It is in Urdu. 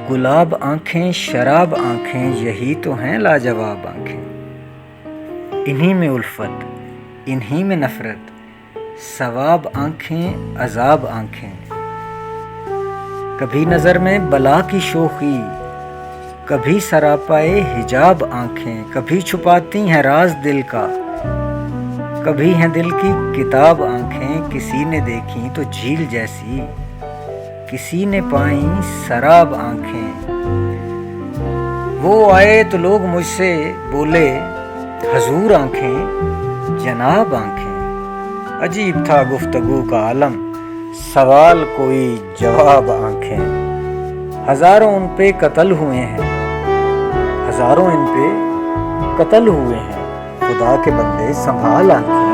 گلاب آنکھیں شراب آنکھیں یہی تو ہیں لاجواب آنکھیں، انہی میں الفت انہی میں نفرت، ثواب آنکھیں عذاب آنکھیں، کبھی نظر میں بلا کی شوخی، کبھی سراپائے حجاب آنکھیں، کبھی چھپاتی ہیں راز دل کا، کبھی ہیں دل کی کتاب آنکھیں، کسی نے دیکھیں تو جھیل جیسی، کسی نے پائیں سراب آنکھیں۔ وہ آئے تو لوگ مجھ سے بولے حضور آنکھیں جناب آنکھیں، عجیب تھا گفتگو کا عالم، سوال کوئی جواب آنکھیں۔ ہزاروں ان پہ قتل ہوئے ہیں، ہزاروں ان پہ قتل ہوئے ہیں، خدا کے بندے سنبھال آنکھیں۔